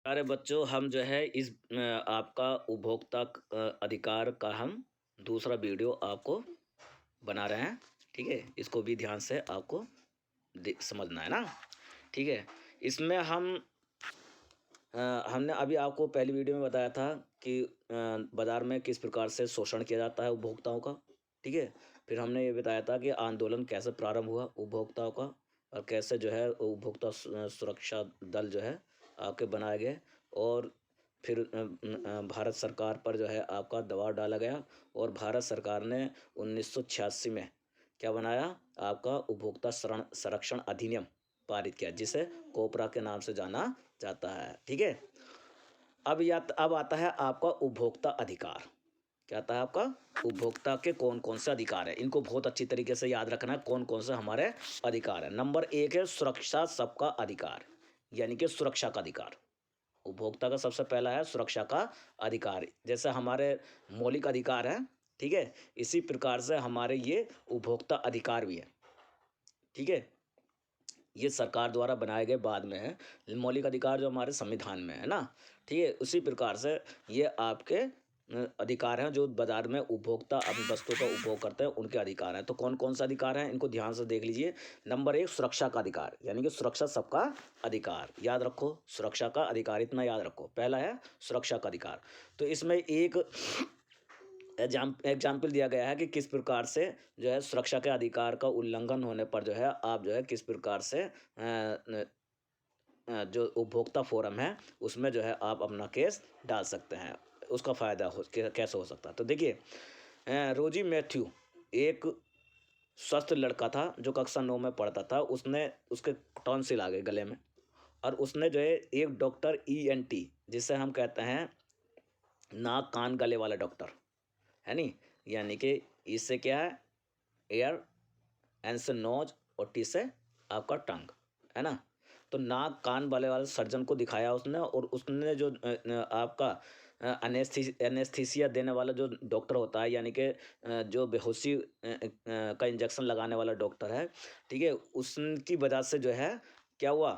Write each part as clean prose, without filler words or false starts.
अरे बच्चों हम जो है इस आपका उपभोक्ता अधिकार का हम दूसरा वीडियो आपको बना रहे हैं। ठीक है, इसको भी ध्यान से आपको समझना है ना। ठीक है, इसमें हमने अभी आपको पहली वीडियो में बताया था कि बाजार में किस प्रकार से शोषण किया जाता है उपभोक्ताओं का। ठीक है, फिर हमने ये बताया था कि आंदोलन कैसे प्रारंभ हुआ उपभोक्ताओं का और कैसे जो है उपभोक्ता सुरक्षा दल जो है आपके बनाए गए। और फिर भारत सरकार पर जो है आपका दबाव डाला गया और भारत सरकार ने 1986 में क्या बनाया, आपका उपभोक्ता संरक्षण अधिनियम पारित किया, जिसे कोपरा के नाम से जाना जाता है। ठीक है, अब आता है आपका उपभोक्ता अधिकार। क्या आता है आपका उपभोक्ता के कौन कौन से अधिकार है, इनको बहुत अच्छी तरीके से याद रखना है कौन कौन से हमारे अधिकार है। नंबर 1 है सुरक्षा सबका अधिकार, यानी कि सुरक्षा का अधिकार। उपभोक्ता का सबसे पहला है सुरक्षा का अधिकार, जैसे हमारे मौलिक अधिकार है। ठीक है, इसी प्रकार से हमारे ये उपभोक्ता अधिकार भी है। ठीक है, ये सरकार द्वारा बनाए गए बाद में है मौलिक अधिकार जो हमारे संविधान में है ना। ठीक है, उसी प्रकार से ये आपके अधिकार हैं जो बाजार में उपभोक्ता अपनी वस्तुओं का उपभोग करते हैं, उनके अधिकार हैं। तो कौन कौन सा अधिकार है इनको ध्यान से देख लीजिए। नंबर 1 सुरक्षा का अधिकार, यानी कि सुरक्षा सबका अधिकार। याद रखो, सुरक्षा का अधिकार इतना याद रखो, पहला है सुरक्षा का अधिकार। तो इसमें एक एग्जाम्पल दिया गया है कि किस प्रकार से जो है सुरक्षा के अधिकार का उल्लंघन होने पर जो है आप जो है किस प्रकार से जो उपभोक्ता फोरम है उसमें जो है आप अपना केस डाल सकते हैं, उसका फ़ायदा कैसे हो सकता है। तो देखिए, रोजी मैथ्यू एक स्वस्थ लड़का था जो कक्षा 9 में पढ़ता था। उसने उसके टॉन्सिल आ गए गले में, और उसने जो है एक डॉक्टर ईएनटी, जिसे हम कहते हैं नाक कान गले वाला डॉक्टर, है नी, यानी कि इससे क्या है, एयर, एन से नोज और टी से आपका टंग, है ना। तो नाक कान वाले वाले सर्जन को दिखाया उसने, और उसने जो आपका एनेस्थीसिया देने वाला जो डॉक्टर होता है, यानी कि जो बेहोशी का इंजेक्शन लगाने वाला डॉक्टर है। ठीक है, उसकी वजह से जो है क्या हुआ,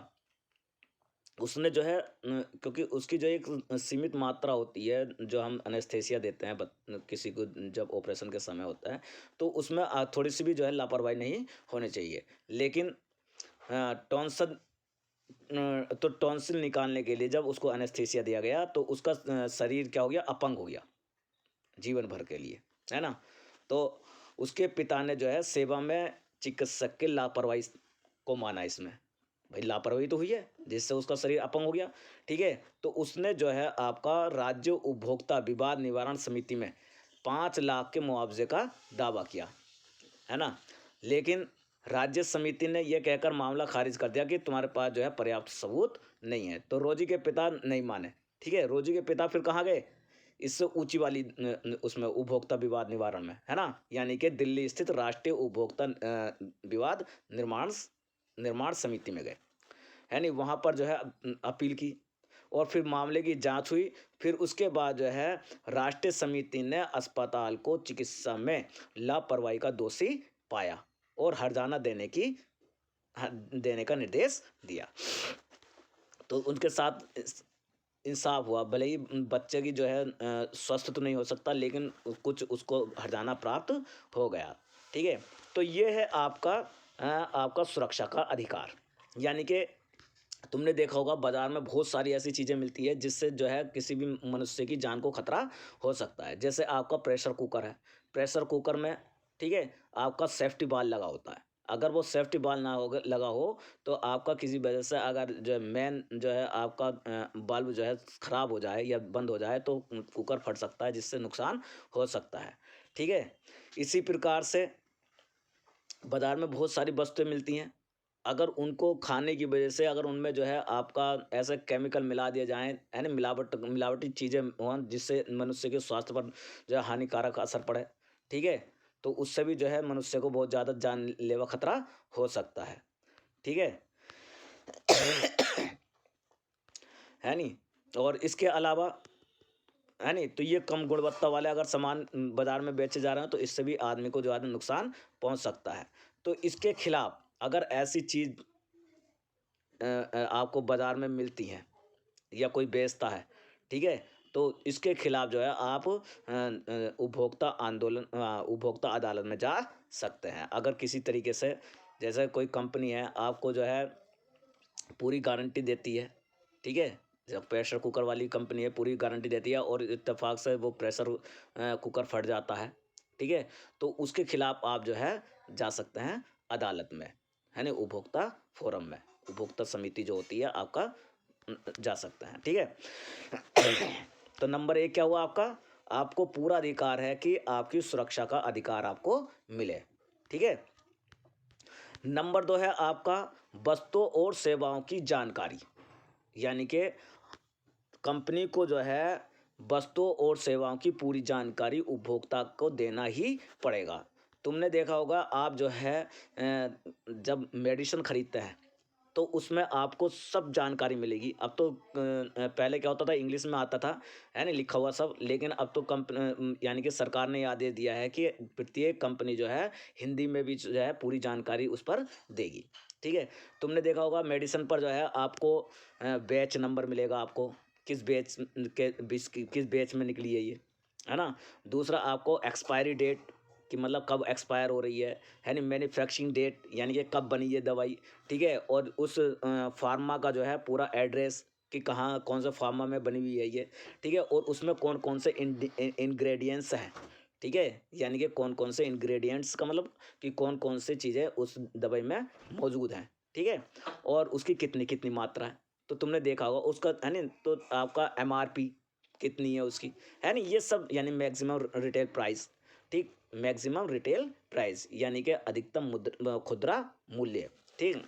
उसने जो है क्योंकि उसकी जो एक सीमित मात्रा होती है जो हम एनेस्थेसिया देते हैं किसी को जब ऑपरेशन के समय होता है, तो उसमें थोड़ी सी भी जो है लापरवाही नहीं होनी चाहिए। लेकिन टॉन्सल तो टॉन्सिल निकालने के लिए जब उसको एनेस्थेसिया दिया गया तो उसका शरीर क्या हो गया, अपंग हो गया जीवन भर के लिए, है ना। तो उसके पिता ने जो है सेवा में चिकित्सक के लापरवाही को माना इसमें। भाई लापरवाही तो हुई है जिससे उसका शरीर अपंग हो गया। ठीक है, तो उसने जो है आपका राज्य उपभोक्ता विवाद निवारण समिति में 5 लाख के मुआवजे का दावा किया, है ना। लेकिन राज्य समिति ने यह कहकर मामला खारिज कर दिया कि तुम्हारे पास जो है पर्याप्त सबूत नहीं है। तो रोजी के पिता नहीं माने। ठीक है, रोजी के पिता फिर कहाँ गए, इससे ऊंची वाली उसमें उपभोक्ता विवाद निवारण में, है ना, यानी कि दिल्ली स्थित राष्ट्रीय उपभोक्ता विवाद निर्माण निर्माण समिति में गए, है नहीं, वहाँ पर जो है अपील की और फिर मामले की जांच हुई। फिर उसके बाद जो है राष्ट्रीय समिति ने अस्पताल को चिकित्सा में लापरवाही का दोषी पाया और हर्जाना देने का निर्देश दिया। तो उनके साथ इंसाफ हुआ, भले ही बच्चे की जो है स्वस्थ तो नहीं हो सकता, लेकिन कुछ उसको हर्जाना प्राप्त हो गया। ठीक है, तो ये है आपका सुरक्षा का अधिकार। यानी कि तुमने देखा होगा बाजार में बहुत सारी ऐसी चीज़ें मिलती है जिससे जो है किसी भी मनुष्य की जान को खतरा हो सकता है। जैसे आपका प्रेशर कुकर है, प्रेशर कुकर में, ठीक है, आपका सेफ्टी बाल लगा होता है। अगर वो सेफ्टी बाल ना हो लगा हो तो आपका किसी वजह से अगर जो है मेन जो है आपका बल्ब जो है ख़राब हो जाए या बंद हो जाए तो कुकर फट सकता है, जिससे नुकसान हो सकता है। ठीक है, इसी प्रकार से बाज़ार में बहुत सारी वस्तुएं मिलती हैं, अगर उनको खाने की वजह से अगर उनमें जो है आपका ऐसे केमिकल मिला दिया जाए, है ना, मिलावटी चीज़ें हों जिससे मनुष्य के स्वास्थ्य पर जो है हानिकारक असर पड़े। ठीक है, तो उससे भी जो है मनुष्य को बहुत ज़्यादा जानलेवा खतरा हो सकता है। ठीक है है नहीं, और इसके अलावा, है नहीं, तो ये कम गुणवत्ता वाले अगर सामान बाजार में बेचे जा रहे हैं तो इससे भी आदमी को जो है नुकसान पहुंच सकता है। तो इसके खिलाफ अगर ऐसी चीज़ आपको बाजार में मिलती हैं, या कोई बेचता है, ठीक है, तो इसके खिलाफ जो है आप उपभोक्ता अदालत में जा सकते हैं। अगर किसी तरीके से, जैसे कोई कंपनी है आपको जो है पूरी गारंटी देती है, ठीक है, जब प्रेशर कुकर वाली कंपनी है पूरी गारंटी देती है और इत्तेफाक से वो प्रेशर कुकर फट जाता है, ठीक है, तो उसके खिलाफ आप जो है जा सकते हैं अदालत में, है ना, उपभोक्ता फोरम में, उपभोक्ता समिति जो होती है आपका, जा सकते हैं, ठीक है। तो नंबर 1 क्या हुआ आपका, आपको पूरा अधिकार है कि आपकी सुरक्षा का अधिकार आपको मिले, ठीक है। नंबर 2 है आपका वस्तुओं और सेवाओं की जानकारी, यानी कि कंपनी को जो है वस्तुओं और सेवाओं की पूरी जानकारी उपभोक्ता को देना ही पड़ेगा। तुमने देखा होगा आप जो है जब मेडिसिन खरीदते हैं तो उसमें आपको सब जानकारी मिलेगी। अब तो पहले क्या होता था, इंग्लिश में आता था, है ना, लिखा हुआ सब, लेकिन अब तो यानी कि सरकार ने आदेश दिया है कि प्रत्येक कंपनी जो है हिंदी में भी जो है पूरी जानकारी उस पर देगी, ठीक है। तुमने देखा होगा मेडिसिन पर जो है आपको बैच नंबर मिलेगा, आपको किस बैच के किस बैच में निकली है ना। दूसरा आपको एक्सपायरी डेट कि मतलब कब एक्सपायर हो रही है ना, मैन्युफैक्चरिंग डेट यानी कि कब बनी है दवाई, ठीक है, और उस फार्मा का जो है पूरा एड्रेस कि कहाँ कौन सा फार्मा में बनी हुई है ये, ठीक है, और उसमें कौन कौन से इंग्रेडिएंट्स हैं, ठीक है, यानी कि कौन कौन से इंग्रेडिएंट्स का मतलब कि कौन कौन से चीज़ें उस दवाई में मौजूद हैं, ठीक है, और उसकी कितनी कितनी मात्रा है। तो तुमने देखा होगा उसका, है ना, तो आपका एमआरपी कितनी है उसकी, है ना, ये सब यानी मैक्सिमम रिटेल प्राइस, ठीक, मैक्सिमम रिटेल प्राइस यानी कि अधिकतम खुदरा मूल्य, ठीक।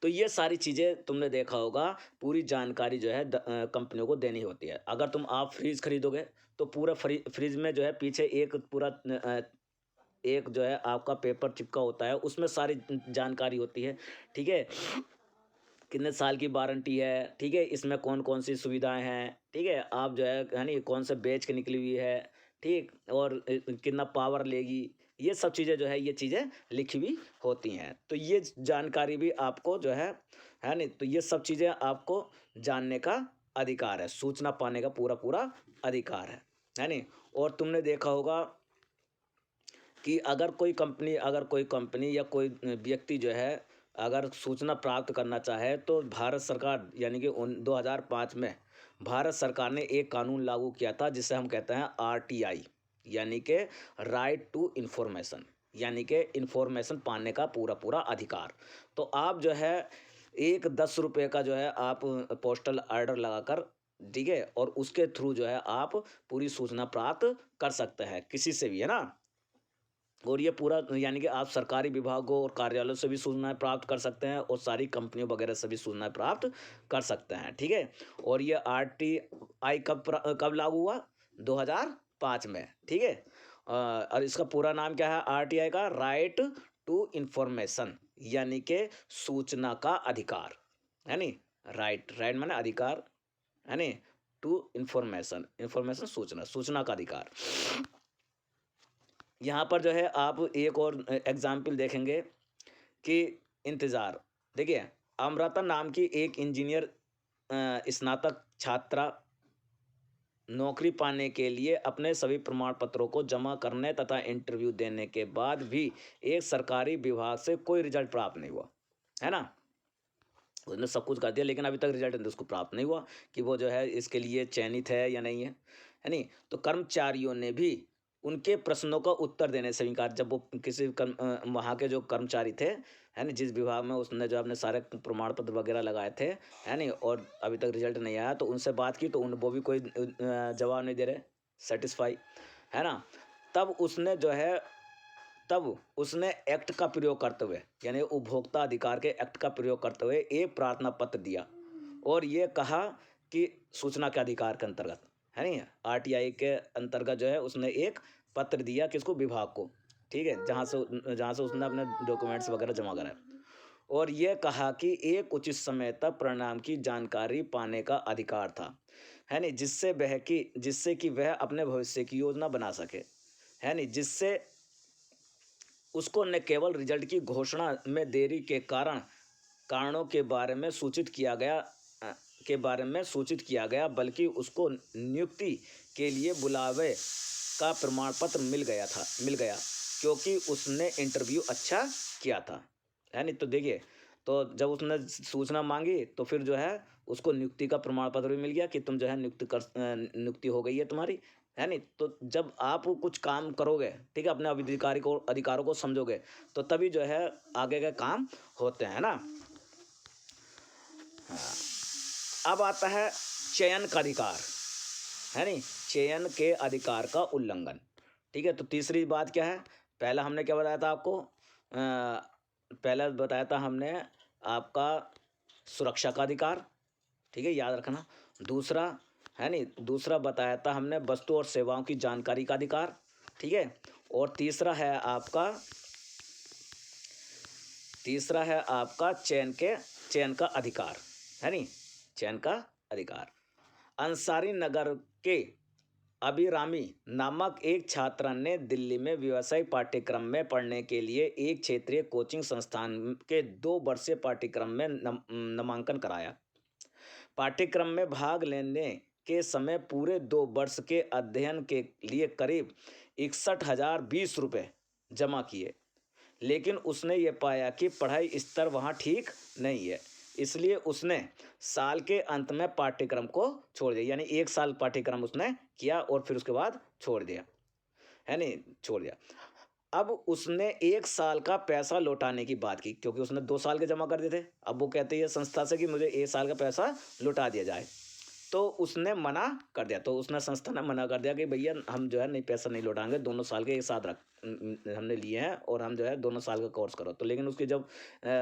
तो ये सारी चीज़ें तुमने देखा होगा, पूरी जानकारी जो है कंपनियों को देनी होती है। अगर तुम आप फ्रिज खरीदोगे तो पूरा फ्रिज में जो है पीछे एक पूरा एक जो है आपका पेपर चिपका होता है, उसमें सारी जानकारी होती है, ठीक है, कितने साल की वारंटी है, ठीक है, इसमें कौन कौन सी सुविधाएं हैं, ठीक है, आप जो है नहीं कौन से बेच के निकली हुई है, ठीक, और कितना पावर लेगी, ये सब चीज़ें जो है ये चीज़ें लिखी हुई होती हैं। तो ये जानकारी भी आपको जो है नहीं, तो ये सब चीज़ें आपको जानने का अधिकार है, सूचना पाने का पूरा पूरा अधिकार है नहीं। और तुमने देखा होगा कि अगर कोई कंपनी या कोई व्यक्ति जो है अगर सूचना प्राप्त करना चाहे तो भारत सरकार यानी कि 2005 में भारत सरकार ने एक कानून लागू किया था जिसे हम कहते हैं आरटीआई, यानी कि राइट टू इंफॉर्मेशन, यानी कि इंफॉर्मेशन पाने का पूरा पूरा अधिकार। तो आप जो है एक 10 रुपये का जो है आप पोस्टल ऑर्डर लगाकर, ठीक है, और उसके थ्रू जो है आप पूरी सूचना प्राप्त कर सकते हैं किसी से भी, है ना। और ये पूरा यानी कि आप सरकारी विभागों और कार्यालयों से भी सूचनाएं प्राप्त कर सकते हैं और सारी कंपनियों वगैरह से भी सूचनाएं प्राप्त कर सकते हैं, ठीक है। और ये आरटीआई कब लागू हुआ, 2005 में, ठीक है। और इसका पूरा नाम क्या है आरटीआई का, राइट टू इंफॉर्मेशन, यानी कि सूचना का अधिकार, है नी, राइट राइट माने अधिकार, है नी, टू इंफॉर्मेशन, इंफॉर्मेशन सूचना, सूचना का अधिकार। यहाँ पर जो है आप एक और एग्जाम्पल देखेंगे कि इंतज़ार, देखिए, अमृता नाम की एक इंजीनियर स्नातक छात्रा नौकरी पाने के लिए अपने सभी प्रमाण पत्रों को जमा करने तथा इंटरव्यू देने के बाद भी एक सरकारी विभाग से कोई रिजल्ट प्राप्त नहीं हुआ, है ना। उसने सब कुछ कर दिया लेकिन अभी तक रिजल्ट उसको प्राप्त नहीं हुआ कि वो जो है इसके लिए चयनित है या नहीं है नहीं। तो कर्मचारियों ने भी उनके प्रश्नों का उत्तर देने से इनकार, जब वो किसी वहाँ के जो कर्मचारी थे, है ना, जिस विभाग में उसने जो अपने सारे प्रमाण पत्र वगैरह लगाए थे, है नहीं, और अभी तक रिजल्ट नहीं आया, तो उनसे बात की तो वो भी कोई जवाब नहीं दे रहे, सेटिस्फाई, है ना। तब उसने जो है तब उसने एक्ट का प्रयोग करते हुए यानी उपभोक्ता अधिकार के एक्ट का प्रयोग करते हुए एक प्रार्थना पत्र दिया और ये कहा कि सूचना के अधिकार के अंतर्गत, है नहीं, आरटीआई के अंतर्गत जो है उसने एक पत्र दिया किसको, विभाग को, ठीक है, जहाँ से उसने अपने डॉक्यूमेंट्स वगैरह जमा कराए और ये कहा कि एक उचित समय तक परिणाम की जानकारी पाने का अधिकार था, है नहीं, जिससे कि वह अपने भविष्य की योजना बना सके, है नहीं, जिससे उसको न केवल रिजल्ट की घोषणा में देरी के कारणों के बारे में सूचित किया गया के बारे में सूचित किया गया, बल्कि उसको नियुक्ति के लिए बुलावे का प्रमाण पत्र मिल गया क्योंकि उसने इंटरव्यू अच्छा किया था। है नहीं? तो देखिए, तो जब उसने सूचना मांगी तो फिर जो है उसको नियुक्ति का प्रमाण पत्र भी मिल गया कि तुम जो है नियुक्ति हो गई है तुम्हारी। है नहीं? तो जब आप कुछ काम करोगे, ठीक है, अपने अधिकारों को समझोगे, तो तभी जो है आगे के काम होते हैं ना। अब आता है चयन का अधिकार। है नहीं? चयन के अधिकार का उल्लंघन। ठीक है, तो तीसरी बात क्या है? पहला हमने क्या बताया था आपको? पहला बताया था हमने आपका सुरक्षा का अधिकार। ठीक है, याद रखना। दूसरा, है नहीं, दूसरा बताया था हमने वस्तु और सेवाओं की जानकारी का अधिकार। ठीक है, और तीसरा है आपका चयन का अधिकार। है नहीं? चयन का अधिकार। अंसारी नगर के अभिरामी नामक एक छात्रा ने दिल्ली में व्यावसायिक पाठ्यक्रम में पढ़ने के लिए एक क्षेत्रीय कोचिंग संस्थान के 2 वर्षीय पाठ्यक्रम में नामांकन कराया। पाठ्यक्रम में भाग लेने के समय पूरे 2 वर्ष के अध्ययन के लिए करीब 61,020 रुपये जमा किए, लेकिन उसने ये पाया कि पढ़ाई स्तर वहाँ ठीक नहीं है, इसलिए उसने साल के अंत में पाठ्यक्रम को छोड़ दिया। यानी 1 साल पाठ्यक्रम उसने किया और फिर उसके बाद छोड़ दिया। है नहीं? छोड़ दिया। अब उसने 1 साल का पैसा लौटाने की बात की, क्योंकि उसने 2 साल के जमा कर दिए थे। अब वो कहती है संस्था से कि मुझे 1 साल का पैसा लौटा दिया जाए, तो उसने मना कर दिया। तो उसने संस्था ने मना कर दिया कि भैया हम जो है नहीं, पैसा नहीं लौटाएंगे, दोनों साल के एक साथ हमने लिए हैं और हम जो है दोनों साल का कोर्स करो। तो लेकिन उसकी जब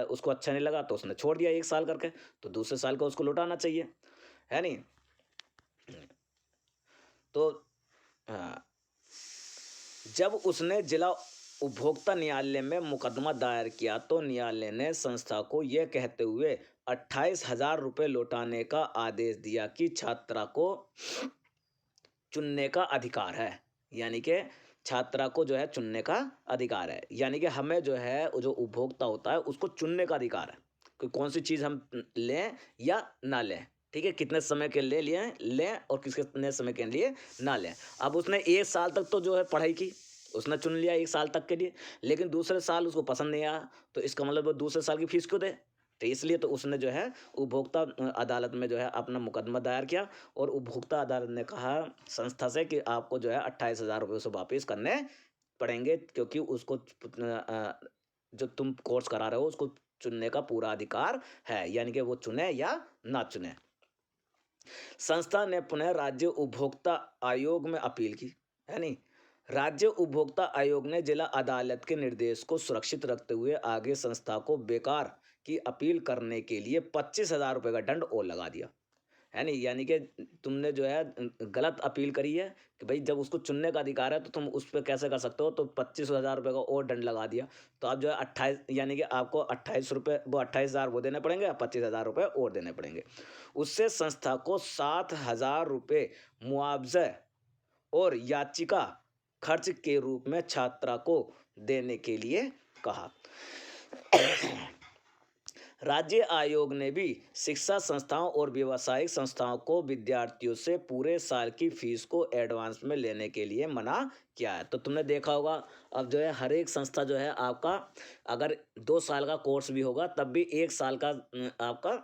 उसको अच्छा नहीं लगा तो उसने छोड़ दिया 1 साल करके। तो दूसरे साल का उसको लौटाना चाहिए। है नहीं? तो जब उसने जिला उपभोक्ता न्यायालय में मुकदमा दायर किया तो न्यायालय ने संस्था को यह कहते हुए 28,000 रुपये लौटाने का आदेश दिया कि छात्रा को चुनने का अधिकार है। यानी कि छात्रा को जो है चुनने का अधिकार है, यानी कि हमें जो है जो उपभोक्ता होता है उसको चुनने का अधिकार है कि कौन सी चीज़ हम लें या ना लें। ठीक है, कितने समय के लिए लें और कितने समय के लिए ना लें। अब उसने 1 साल तक तो जो है पढ़ाई की, उसने चुन लिया 1 साल तक के लिए, लेकिन दूसरे साल उसको पसंद नहीं आया, तो इसका मतलब वो दूसरे साल की फीस क्यों दे? तो इसलिए तो उसने जो है उपभोक्ता अदालत में जो है अपना मुकदमा दायर किया और उपभोक्ता अदालत ने कहा संस्था से कि आपको जो है 28,000 रुपये उसे वापस करने पड़ेंगे, क्योंकि उसको जो तुम कोर्स करा रहे हो उसको चुनने का पूरा अधिकार है, यानी कि वो चुने या ना चुने। संस्था ने पुनः राज्य उपभोक्ता आयोग में अपील की। है नहीं? राज्य उपभोक्ता आयोग ने जिला अदालत के निर्देश को सुरक्षित रखते हुए आगे संस्था को बेकार की अपील करने के लिए 25,000 रुपये का दंड और लगा दिया। है नहीं? यानी कि तुमने जो है गलत अपील करी है कि भाई जब उसको चुनने का अधिकार है तो तुम उस पर कैसे कर सकते हो, तो 25,000 रुपये का और दंड लगा दिया। तो आप जो है 28, यानी कि आपको 28 रुपये, वो 28,000 वो देने पड़ेंगे, 25,000 रुपये और देने पड़ेंगे। उससे संस्था को 7,000 रुपये मुआवजे और याचिका खर्च के रूप में छात्रा को देने के लिए कहा। राज्य आयोग ने भी शिक्षा संस्थाओं और व्यावसायिक संस्थाओं को विद्यार्थियों से पूरे साल की फीस को एडवांस में लेने के लिए मना किया है। तो तुमने देखा होगा अब जो है हर एक संस्था जो है आपका अगर 2 साल का कोर्स भी होगा तब भी 1 साल का आपका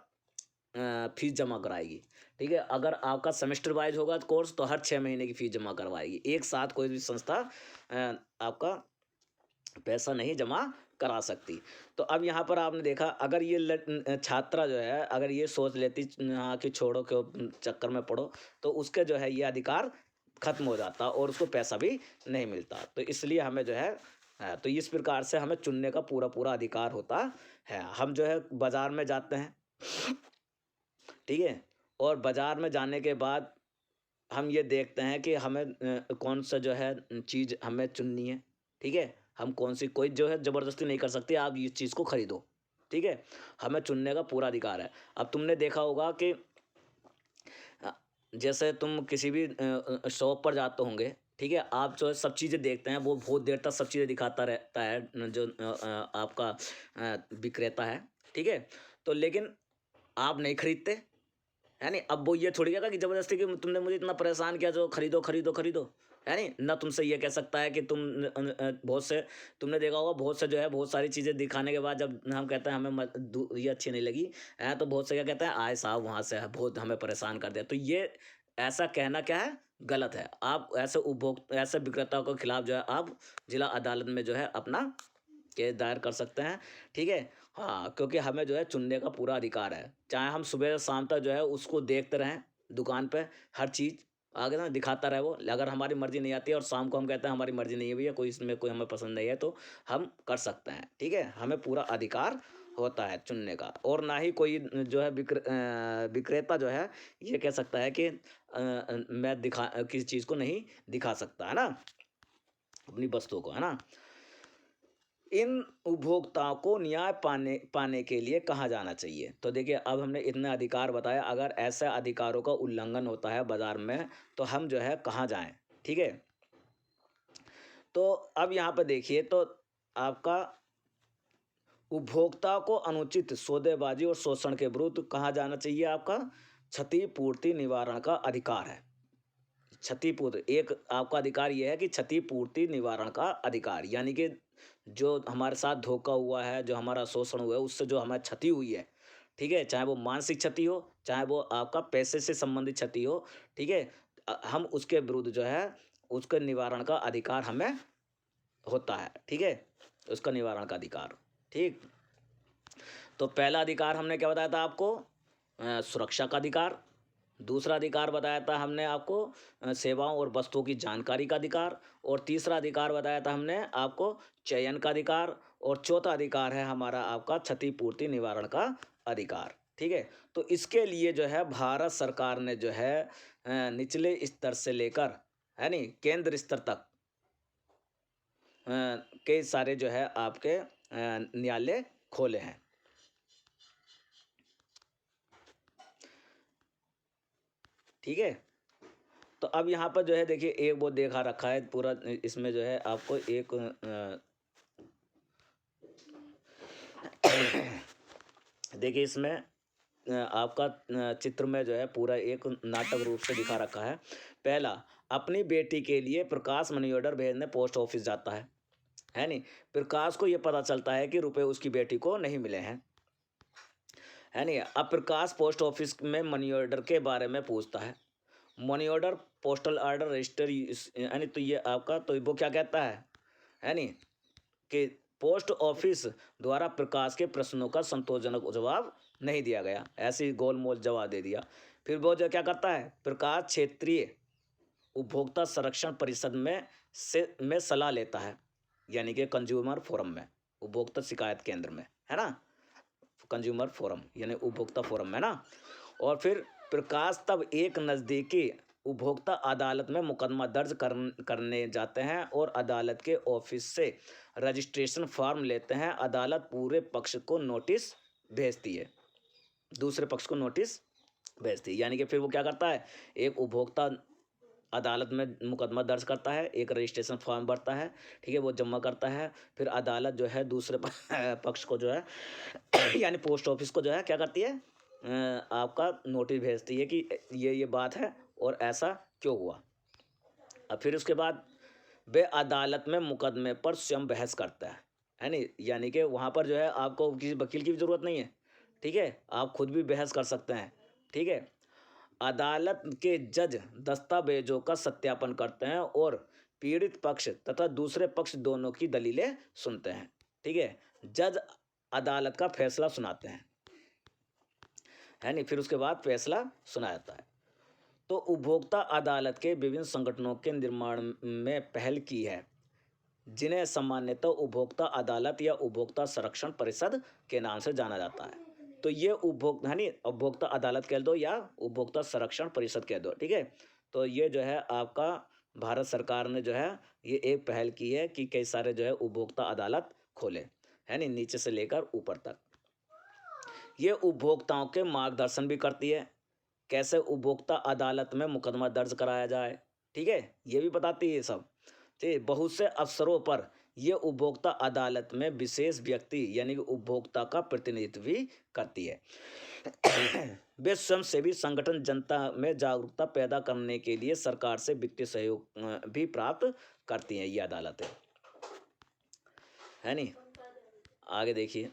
फीस जमा कराएगी। ठीक है, अगर आपका सेमेस्टर वाइज होगा कोर्स तो हर 6 महीने की फीस जमा करवाएगी। एक साथ कोई भी संस्था आपका पैसा नहीं जमा करा सकती। तो अब यहाँ पर आपने देखा अगर ये छात्रा जो है अगर ये सोच लेती हाँ कि छोड़ो क्यों चक्कर में पड़ो, तो उसके जो है ये अधिकार खत्म हो जाता और उसको पैसा भी नहीं मिलता। तो इसलिए हमें जो है तो इस प्रकार से हमें चुनने का पूरा पूरा अधिकार होता है। हम जो है बाजार में जाते हैं, ठीक है, और बाजार में जाने के बाद हम ये देखते हैं कि हमें कौन सा जो है चीज़ हमें चुननी है। ठीक है, हम कौन सी कोई जो है ज़बरदस्ती नहीं कर सकते आप इस चीज़ को खरीदो। ठीक है, हमें चुनने का पूरा अधिकार है। अब तुमने देखा होगा कि अ, जैसे तुम किसी भी शॉप पर जाते होंगे, ठीक है, आप जो है सब चीज़ें देखते हैं, वो बहुत देर तक सब चीज़ें दिखाता रहता है जो आपका विक्रेता है। ठीक है, तो लेकिन आप नहीं खरीदते, है नहीं। अब वो ये थोड़ी कहेगा कि ज़बरदस्ती कि तुमने मुझे इतना परेशान किया जो खरीदो खरीदो खरीदो, है नहीं। ना तुमसे ये कह सकता है कि बहुत से तुमने देखा होगा, बहुत से जो है बहुत सारी चीज़ें दिखाने के बाद जब हम कहते हैं हमें ये अच्छी नहीं लगी है, तो बहुत से क्या कहते हैं, आए साहब वहाँ से है, बहुत हमें परेशान कर दिया। तो ये ऐसा कहना क्या है, गलत है। आप ऐसे ऐसे विक्रेताओं के खिलाफ जो है आप जिला अदालत में जो है अपना केस दायर कर सकते हैं, ठीक है। हाँ, क्योंकि हमें जो है चुनने का पूरा अधिकार है, चाहे हम सुबह से शाम तक जो है उसको देखते रहें दुकान पे, हर चीज़ आगे ना दिखाता रहे वो। अगर हमारी मर्ज़ी नहीं आती है और शाम को हम कहते हैं हमारी मर्ज़ी नहीं है भैया, कोई इसमें कोई हमें पसंद नहीं है, तो हम कर सकते हैं, ठीक है। हमें पूरा अधिकार होता है चुनने का, और ना ही कोई जो है विक्रेता जो है ये कह सकता है कि मैं किसी चीज़ को नहीं दिखा सकता, है ना, अपनी वस्तुओं को, है ना। इन उपभोक्ताओं को न्याय पाने पाने के लिए कहाँ जाना चाहिए? तो देखिए, अब हमने इतने अधिकार बताए, अगर ऐसे अधिकारों का उल्लंघन होता है बाज़ार में, तो हम जो है कहाँ जाएँ? ठीक है? तो अब यहाँ पे देखिए, तो आपका उपभोक्ता को अनुचित सौदेबाजी और शोषण के विरुद्ध कहाँ जाना चाहिए? आपका क्षतिपूर्ति निवारण का अधिकार है। क्षतिपूर्ति एक आपका अधिकार ये है कि क्षतिपूर्ति निवारण का अधिकार, यानी कि जो हमारे साथ धोखा हुआ है, जो हमारा शोषण हुआ है, उससे जो हमें क्षति हुई है, ठीक है? चाहे वो मानसिक क्षति हो, चाहे वो आपका पैसे से संबंधित क्षति हो, ठीक है? हम उसके विरुद्ध जो है, उसके निवारण का अधिकार हमें होता है, ठीक है? उसका निवारण का अधिकार, ठीक? तो पहला अधिकार हमने क्या बताया था आपको? सुरक्षा का अधिकार। दूसरा अधिकार बताया था हमने आपको सेवाओं और वस्तुओं की जानकारी का अधिकार। और तीसरा अधिकार बताया था हमने आपको चयन का अधिकार। और चौथा अधिकार है हमारा आपका क्षतिपूर्ति निवारण का अधिकार, ठीक है। तो इसके लिए जो है भारत सरकार ने जो है निचले स्तर से लेकर, है नहीं, केंद्र स्तर तक कई सारे जो है आपके न्यायालय खोले हैं, ठीक है। तो अब यहाँ पर जो है देखिए, एक वो देखा रखा है पूरा, इसमें जो है आपको एक देखिए इसमें आपका चित्र में जो है पूरा एक नाटक रूप से दिखा रखा है। पहला, अपनी बेटी के लिए प्रकाश मनी ऑर्डर भेजने पोस्ट ऑफिस जाता है नहीं। प्रकाश को ये पता चलता है कि रुपए उसकी बेटी को नहीं मिले हैं, है नहीं। अब प्रकाश पोस्ट ऑफिस में मनी ऑर्डर के बारे में पूछता है। Money order, postal order register, यानी तो ये आपका, तो वो क्या कहता है नहीं, कि पोस्ट ऑफिस द्वारा प्रकाश के प्रश्नों का संतोषजनक जवाब नहीं दिया गया, ऐसे ही गोलमोल जवाब दे दिया। फिर वो जो क्या करता है, प्रकाश क्षेत्रीय उपभोक्ता संरक्षण परिषद में सलाह लेता है, यानी कि कंज्यूमर फोरम में, उपभोक्ता शिकायत केंद्र में, है ना, कंज्यूमर फोरम यानी उपभोक्ता फोरम है ना। और फिर प्रकाश तब एक नज़दीकी उपभोक्ता अदालत में मुकदमा दर्ज करने जाते हैं और अदालत के ऑफिस से रजिस्ट्रेशन फॉर्म लेते हैं। अदालत पूरे पक्ष को नोटिस भेजती है, दूसरे पक्ष को नोटिस भेजती है, यानी कि फिर वो क्या करता है, एक उपभोक्ता अदालत में मुकदमा दर्ज करता है, एक रजिस्ट्रेशन फॉर्म भरता है, ठीक है, वो जमा करता है। फिर अदालत जो है दूसरे पक्ष को जो है यानी पोस्ट ऑफिस को जो है क्या करती है, आपका नोटिस भेजती है कि ये बात है और ऐसा क्यों हुआ। अब फिर उसके बाद वे अदालत में मुकदमे पर स्वयं बहस करता है नहीं, यानी कि वहाँ पर जो है आपको किसी वकील की भी ज़रूरत नहीं है, ठीक है, आप खुद भी बहस कर सकते हैं, ठीक है। अदालत के जज दस्तावेजों का सत्यापन करते हैं और पीड़ित पक्ष तथा दूसरे पक्ष दोनों की दलीलें सुनते हैं, ठीक है। जज अदालत का फैसला सुनाते हैं, है नहीं। फिर उसके बाद फैसला सुना जाता है। तो उपभोक्ता अदालत के विभिन्न संगठनों के निर्माण में पहल की है, जिन्हें सामान्यतः उपभोक्ता अदालत या उपभोक्ता संरक्षण परिषद के नाम से जाना जाता है। तो ये उपभोक्ता, है नहीं, उपभोक्ता अदालत कह दो या उपभोक्ता संरक्षण परिषद कह दो, ठीक है। तो ये जो है आपका भारत सरकार ने जो है ये एक पहल की है कि कई सारे जो है उपभोक्ता अदालत खोले, है नहीं, नीचे से लेकर ऊपर तक। ये उपभोक्ताओं के मार्गदर्शन भी करती है, कैसे उपभोक्ता अदालत में मुकदमा दर्ज कराया जाए, ठीक है, ये भी बताती है ये सब, ठीक है। बहुत से अवसरों पर ये उपभोक्ता अदालत में विशेष व्यक्ति यानी कि उपभोक्ता का प्रतिनिधित्व भी करती है। वे स्वयंसेवी संगठन जनता में जागरूकता पैदा करने के लिए सरकार से वित्तीय सहयोग भी प्राप्त करती हैं ये अदालतें, है नहीं। आगे देखिए,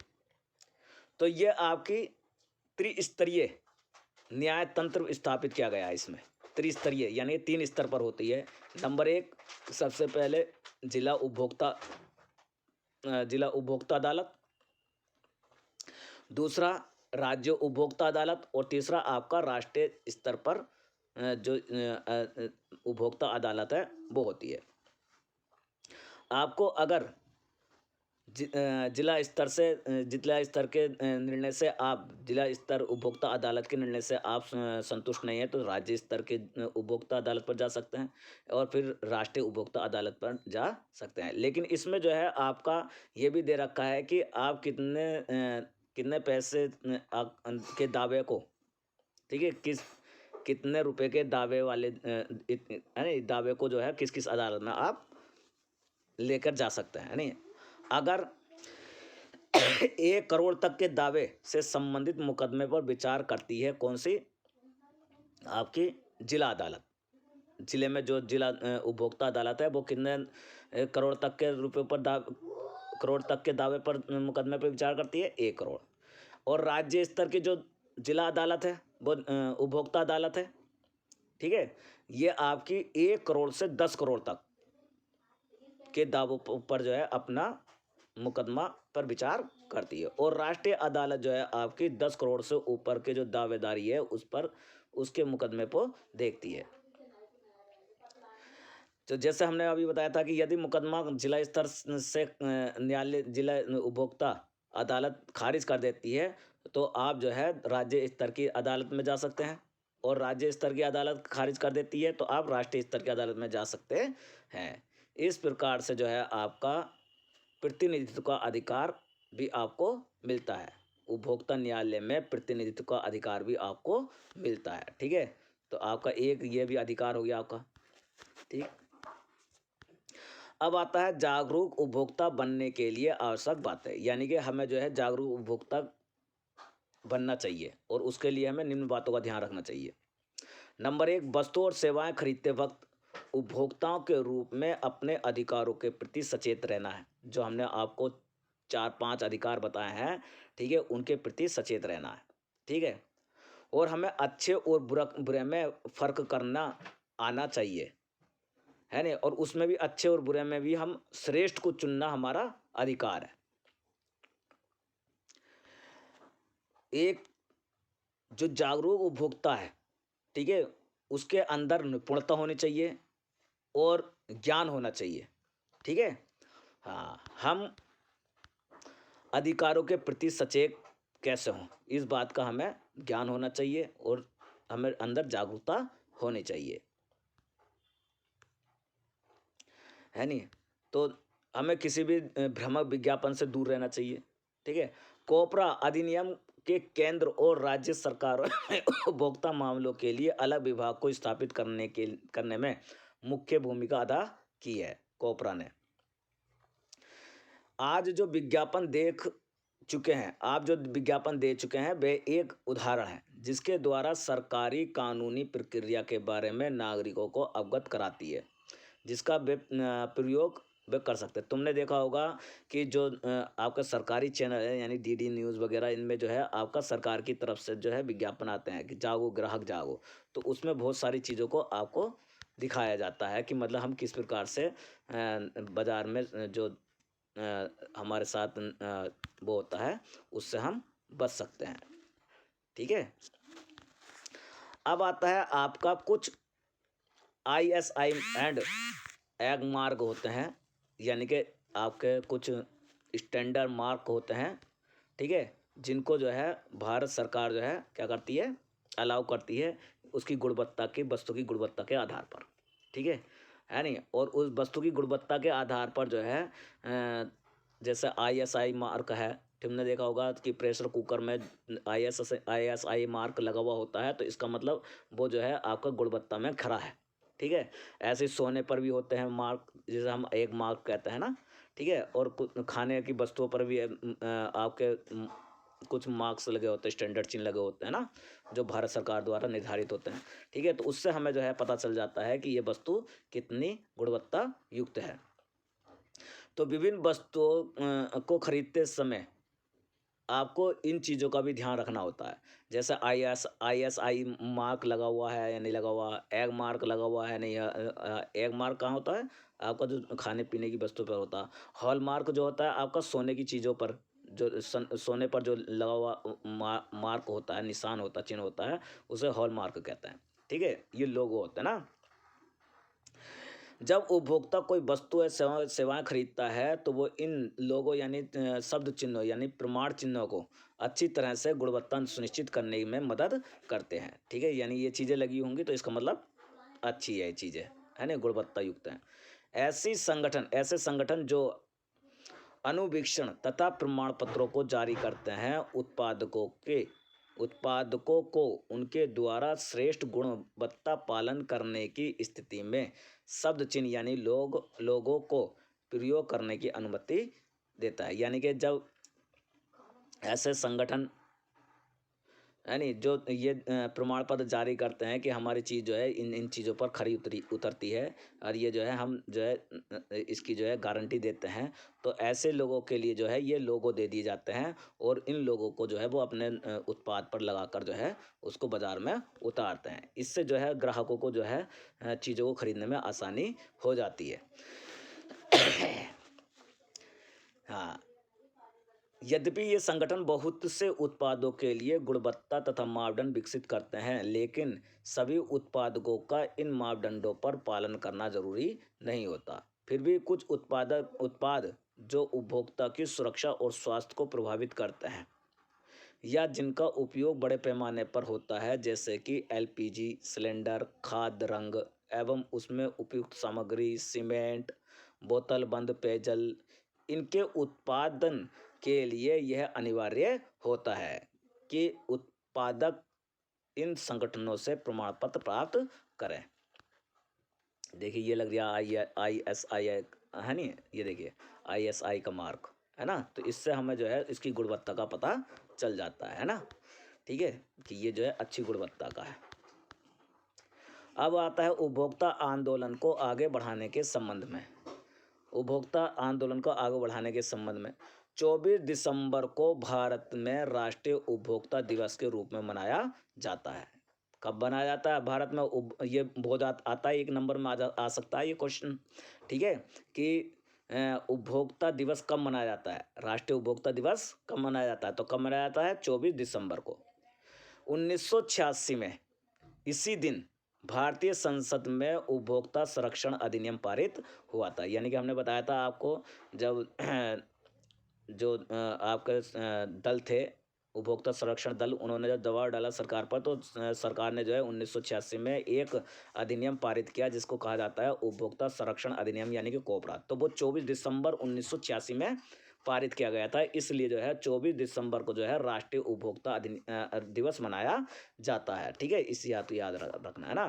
तो ये आपकी त्रिस्तरीय न्याय तंत्र स्थापित किया गया है इसमें। त्रिस्तरीय यानी 3 स्तर पर होती है। नंबर 1 सबसे पहले जिला उपभोक्ता अदालत, दूसरा राज्य उपभोक्ता अदालत और तीसरा आपका राष्ट्रीय स्तर पर जो उपभोक्ता अदालत है वो होती है। आपको अगर जिला स्तर के निर्णय से आप जिला स्तर उपभोक्ता अदालत के निर्णय से आप संतुष्ट नहीं है तो राज्य स्तर के उपभोक्ता अदालत पर जा सकते हैं और फिर राष्ट्रीय उपभोक्ता अदालत पर जा सकते हैं। लेकिन इसमें जो है आपका ये भी दे रखा है कि आप कितने पैसे के दावे को, ठीक है, कितने रुपए के दावे वाले दावे को जो है किस किस अदालत में आप लेकर जा सकते हैं, नहीं। अगर 1 करोड़ तक के दावे से संबंधित मुकदमे पर विचार करती है कौन सी, आपकी जिला अदालत। जिले में जो जिला उपभोक्ता अदालत है वो कितने करोड़ तक के रुपए पर करोड़ तक के दावे पर मुकदमे पर विचार करती है, 1 करोड़। और राज्य स्तर की जो जिला अदालत है वो उपभोक्ता अदालत है, ठीक है, ये आपकी 1 करोड़ से 10 करोड़ तक के दावों पर जो है अपना मुकदमा पर विचार करती है। और राष्ट्रीय अदालत जो है आपकी 10 करोड़ से ऊपर के जो दावेदारी है उस पर उसके मुकदमे को देखती है। तो जैसे हमने अभी बताया था कि यदि मुकदमा जिला स्तर से न्यायालय जिला उपभोक्ता अदालत खारिज कर देती है तो आप जो है राज्य स्तर की अदालत में जा सकते हैं, और राज्य स्तर की अदालत खारिज कर देती है तो आप राष्ट्रीय स्तर की अदालत में जा सकते हैं। इस प्रकार से जो है आपका प्रतिनिधित्व का अधिकार भी आपको मिलता है। उपभोक्ता न्यायालय में प्रतिनिधित्व का अधिकार भी आपको मिलता है, ठीक है। तो आपका एक ये भी अधिकार हो गया आपका, ठीक। अब आता है जागरूक उपभोक्ता बनने के लिए आवश्यक बातें, यानी कि हमें जो है जागरूक उपभोक्ता बनना चाहिए और उसके लिए हमें निम्न बातों का ध्यान रखना चाहिए। नंबर 1, वस्तु और सेवाएं खरीदते वक्त उपभोक्ताओं के रूप में अपने अधिकारों के प्रति सचेत रहना है। जो हमने आपको 4-5 अधिकार बताए हैं, ठीक है, उनके प्रति सचेत रहना है, ठीक है। और हमें अच्छे और बुरे में फर्क करना आना चाहिए, है ना। और उसमें भी अच्छे और बुरे में भी हम श्रेष्ठ को चुनना हमारा अधिकार है। एक जो जागरूक उपभोक्ता है, ठीक है, उसके अंदर निपुणता होनी चाहिए और ज्ञान होना चाहिए, ठीक है। हाँ, हम अधिकारों के प्रति सचेत कैसे हों इस बात का हमें ज्ञान होना चाहिए और हमें अंदर जागरूकता होनी चाहिए, है नहीं। तो हमें किसी भी भ्रामक विज्ञापन से दूर रहना चाहिए, ठीक है। कोपरा अधिनियम के केंद्र और राज्य सरकारों ने उपभोक्ता मामलों के लिए अलग विभाग को स्थापित करने में मुख्य भूमिका अदा की है कोपरा ने। आज जो विज्ञापन आप जो विज्ञापन दे चुके हैं वे एक उदाहरण है जिसके द्वारा सरकारी कानूनी प्रक्रिया के बारे में नागरिकों को अवगत कराती है, जिसका प्रयोग वे कर सकते हैं। तुमने देखा होगा कि जो आपका सरकारी चैनल है यानी डीडी न्यूज़ वगैरह, इनमें जो है आपका सरकार की तरफ से जो है विज्ञापन आते हैं कि जागो ग्राहक जागो, तो उसमें बहुत सारी चीज़ों को आपको दिखाया जाता है कि मतलब हम किस प्रकार से बाज़ार में जो हमारे साथ वो होता है उससे हम बच सकते हैं, ठीक है। अब आता है आपका कुछ ISI एंड एग मार्क होते हैं, यानी कि आपके कुछ स्टैंडर्ड मार्क होते हैं, ठीक है, जिनको जो है भारत सरकार जो है क्या करती है, अलाउ करती है उसकी गुणवत्ता की वस्तु की गुणवत्ता के आधार पर, ठीक है नहीं। और उस वस्तु की गुणवत्ता के आधार पर जो है जैसे ISI मार्क है, तुमने देखा होगा कि प्रेशर कुकर में ISI मार्क लगा हुआ होता है, तो इसका मतलब वो जो है आपका गुणवत्ता में खरा है, ठीक है। ऐसे सोने पर भी होते हैं मार्क, जिसे हम एक मार्क कहते हैं ना, ठीक है। और खाने की वस्तुओं पर भी आपके कुछ मार्क्स लगे होते हैं, स्टैंडर्ड चिन्ह लगे होते हैं ना, जो भारत सरकार द्वारा निर्धारित होते हैं। ठीक है, तो उससे हमें जो है पता चल जाता है कि ये वस्तु कितनी गुणवत्ता युक्त है। तो विभिन्न वस्तुओं को खरीदते समय आपको इन चीज़ों का भी ध्यान रखना होता है। जैसे ISI मार्क लगा हुआ है या नहीं लगा हुआ, एग मार्क लगा हुआ है नहीं, एग मार्क कहाँ होता है? आपका जो खाने-पीने की वस्तु पर होता है। हॉल मार्क जो होता है आपका सोने की चीज़ों पर, जो सोने पर जो लगा हुआ मार्क होता है, निशान होता है, चिन्ह होता है, उसे हॉल मार्क कहते हैं। ठीक है? ये लोगो होते हैं ना। जब उपभोक्ता कोई वस्तु या सेवाएं खरीदता है तो वो इन लोगों यानी शब्द चिन्हों यानी प्रमाण चिन्हों को अच्छी तरह से गुणवत्ता सुनिश्चित करने में मदद करते हैं। ठीक है, यानी ये चीज़ें लगी होंगी तो इसका मतलब अच्छी है, ये चीज़ें है ना, गुणवत्ता युक्त हैं। ऐसे संगठन जो अनुवीक्षण तथा प्रमाण पत्रों को जारी करते हैं, उत्पादकों को उनके द्वारा श्रेष्ठ गुणवत्ता पालन करने की स्थिति में शब्द चिन्ह यानी लोगों को प्रयोग करने की अनुमति देता है। यानी कि जब ऐसे संगठन है नहीं जो ये प्रमाण पत्र जारी करते हैं कि हमारी चीज़ जो है इन इन चीज़ों पर खरी उतरती है, और ये जो है हम जो है इसकी जो है गारंटी देते हैं, तो ऐसे लोगों के लिए जो है ये लोगो दे दिए जाते हैं, और इन लोगों को जो है वो अपने उत्पाद पर लगाकर जो है उसको बाज़ार में उतारते हैं। इससे जो है ग्राहकों को जो है चीज़ों को खरीदने में आसानी हो जाती है। हाँ, यद्यपि ये संगठन बहुत से उत्पादों के लिए गुणवत्ता तथा मापदंड विकसित करते हैं, लेकिन सभी उत्पादकों का इन मापदंडों पर पालन करना जरूरी नहीं होता। फिर भी कुछ उत्पाद जो उपभोक्ता की सुरक्षा और स्वास्थ्य को प्रभावित करते हैं या जिनका उपयोग बड़े पैमाने पर होता है, जैसे कि LPG सिलेंडर, खाद्य रंग एवं उसमें उपयुक्त सामग्री, सीमेंट, बोतल बंद पेयजल, इनके उत्पादन के लिए यह अनिवार्य होता है कि उत्पादक इन संगठनों से प्रमाण पत्र प्राप्त करें। देखिए ये लग गया ISI है नहीं, ये देखिए ISI का मार्क है ना, तो इससे हमें जो है इसकी गुणवत्ता का पता चल जाता है ना। ठीक है, कि ये जो है अच्छी गुणवत्ता का है। अब आता है उपभोक्ता आंदोलन को आगे बढ़ाने के संबंध में। उपभोक्ता आंदोलन को आगे बढ़ाने के संबंध में 24 दिसंबर को भारत में राष्ट्रीय उपभोक्ता दिवस के रूप में मनाया जाता है। कब मनाया जाता है भारत में? ये बहुत आता है, 1 नंबर में आ सकता है ये क्वेश्चन। ठीक है, कि उपभोक्ता दिवस कब मनाया जाता है, राष्ट्रीय उपभोक्ता दिवस कब मनाया जाता है? तो कब मनाया जाता है? 24 दिसंबर को। 1986 में इसी दिन भारतीय संसद में उपभोक्ता संरक्षण अधिनियम पारित हुआ था। यानी कि हमने बताया था आपको, जब जो आपके दल थे उपभोक्ता संरक्षण दल, उन्होंने जब दबाव डाला सरकार पर, तो सरकार ने जो है 1986 में एक अधिनियम पारित किया जिसको कहा जाता है उपभोक्ता संरक्षण अधिनियम यानी कि कोपरा। तो वो 24 दिसंबर 1986 में पारित किया गया था, इसलिए जो है 24 दिसंबर को जो है राष्ट्रीय उपभोक्ता दिवस मनाया जाता है। ठीक है, इस याद रखना है ना।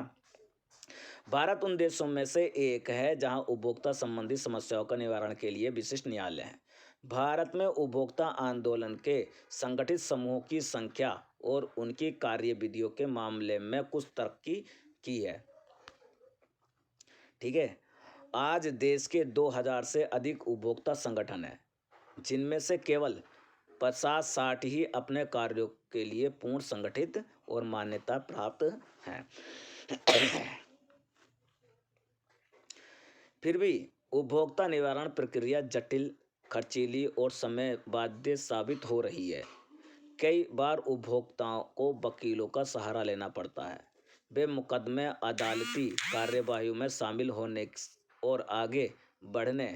भारत उन देशों में से एक है जहां उपभोक्ता संबंधी समस्याओं का निवारण के लिए विशिष्ट न्यायालय है। भारत में उपभोक्ता आंदोलन के संगठित समूहों की संख्या और उनकी कार्यविधियों के मामले में कुछ तरक्की की है। ठीक है, आज देश के 2000 से अधिक उपभोक्ता संगठन हैं, जिनमें से केवल 50-60 ही अपने कार्यों के लिए पूर्ण संगठित और मान्यता प्राप्त हैं। फिर भी उपभोक्ता निवारण प्रक्रिया जटिल, खर्चीली और समय बाध्य साबित हो रही है। कई बार उपभोक्ताओं को वकीलों का सहारा लेना पड़ता है। वे मुकदमे, अदालती कार्यवाही में शामिल होने और आगे बढ़ने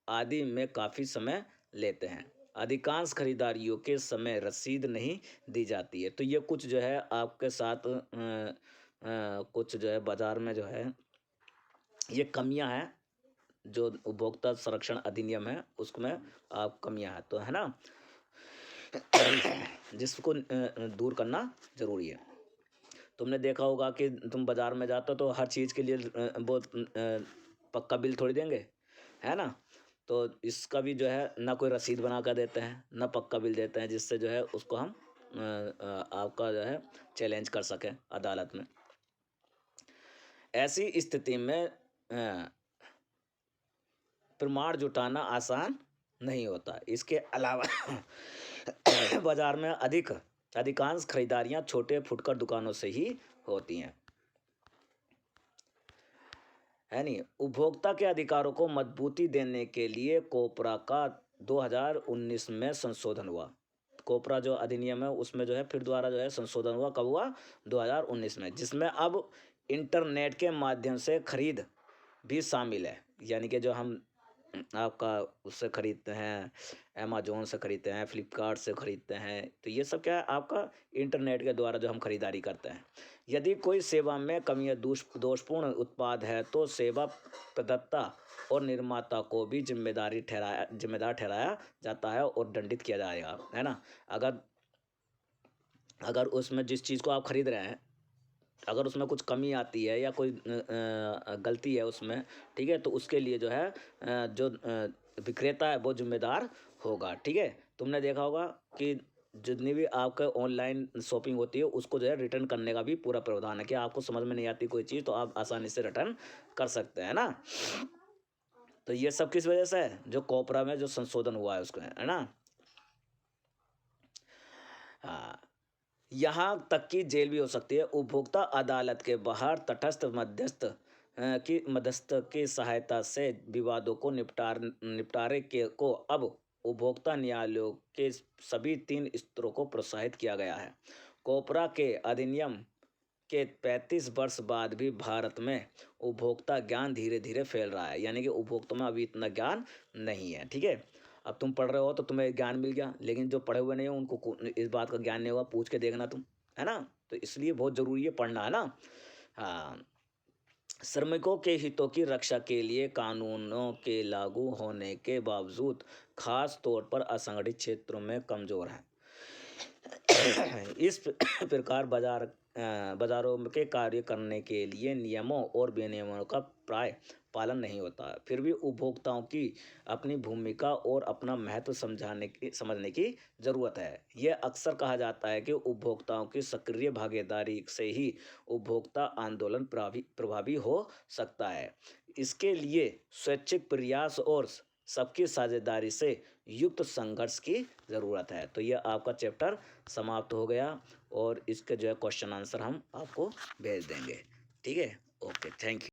आदि में काफ़ी समय लेते हैं। अधिकांश खरीदारियों के समय रसीद नहीं दी जाती है। तो ये कुछ जो है आपके साथ कुछ जो है बाज़ार में जो है ये कमियां हैं, जो उपभोक्ता संरक्षण अधिनियम है उसमें आप कमियां हैं, तो है ना, जिसको दूर करना जरूरी है। तुमने देखा होगा कि तुम बाज़ार में जाते हो तो हर चीज़ के लिए वो पक्का बिल थोड़ी देंगे, है ना। तो इसका भी जो है ना कोई रसीद बना कर देते हैं, ना पक्का बिल देते हैं, जिससे जो है उसको हम आपका जो है चैलेंज कर सकें अदालत में। ऐसी स्थिति में प्रमाण जुटाना आसान नहीं होता। इसके अलावा बाजार में अधिकांश खरीदारियां छोटे फुटकर दुकानों से ही होती हैं, है नहीं। उपभोक्ता के अधिकारों को मजबूती देने के लिए कोपरा का 2019 में संशोधन हुआ। कोपरा जो अधिनियम है उसमें जो है फिर दोबारा जो है संशोधन हुआ, कब हुआ? 2019 में, जिसमें अब इंटरनेट के माध्यम से खरीद भी शामिल है। यानी कि जो हम आपका उससे खरीदते हैं, अमेज़न से खरीदते हैं, फ्लिपकार्ट से खरीदते हैं, तो ये सब क्या है? आपका इंटरनेट के द्वारा जो हम खरीदारी करते हैं। यदि कोई सेवा में कमी या दोषपूर्ण उत्पाद है तो सेवा प्रदाता और निर्माता को भी जिम्मेदार ठहराया जाता है और दंडित किया जाएगा, है ना। अगर अगर उसमें जिस चीज़ को आप खरीद रहे हैं, अगर उसमें कुछ कमी आती है या कोई गलती है उसमें, ठीक है, तो उसके लिए जो है जो विक्रेता है वो जिम्मेदार होगा, ठीक है। तुमने देखा होगा कि जितनी भी आपका ऑनलाइन शॉपिंग होती है उसको जो है रिटर्न करने का भी पूरा प्रावधान है कि आपको समझ में नहीं आती कोई चीज़ तो आप आसानी से रिटर्न कर सकते हैं ना। तो ये सब किस वजह से है? जो कोपरा में जो संशोधन हुआ है उसको, है ना। हाँ, यहाँ तक कि जेल भी हो सकती है। उपभोक्ता अदालत के बाहर तटस्थ मध्यस्थ की सहायता से विवादों को निपटारे के को अब उपभोक्ता न्यायालयों के सभी 3 स्तरों को प्रोत्साहित किया गया है। कोपरा के अधिनियम के 35 वर्ष बाद भी भारत में उपभोक्ता ज्ञान धीरे धीरे फैल रहा है। यानी कि उपभोक्ता में अभी इतना ज्ञान नहीं है, ठीक है। अब तुम पढ़ रहे हो तो तुम्हें ज्ञान मिल गया, लेकिन जो पढ़े हुए नहीं हो उनको इस बात का ज्ञान नहीं होगा, पूछ के देखना तुम, है ना। तो इसलिए बहुत ज़रूरी है पढ़ना, है ना। हाँ, श्रमिकों के हितों की रक्षा के लिए कानूनों के लागू होने के बावजूद खास तौर पर असंगठित क्षेत्रों में कमज़ोर हैं। इस प्रकार बाजारों के कार्य करने के लिए नियमों और विनियमों का प्राय पालन नहीं होता है। फिर भी उपभोक्ताओं की अपनी भूमिका और अपना महत्व समझने की ज़रूरत है। यह अक्सर कहा जाता है कि उपभोक्ताओं की सक्रिय भागीदारी से ही उपभोक्ता आंदोलन प्रभावी हो सकता है। इसके लिए स्वैच्छिक प्रयास और सबकी साझेदारी से युक्त संघर्ष की ज़रूरत है। तो यह आपका चैप्टर समाप्त हो गया और इसके जो है क्वेश्चन आंसर हम आपको भेज देंगे, ठीक है। Okay, thank you.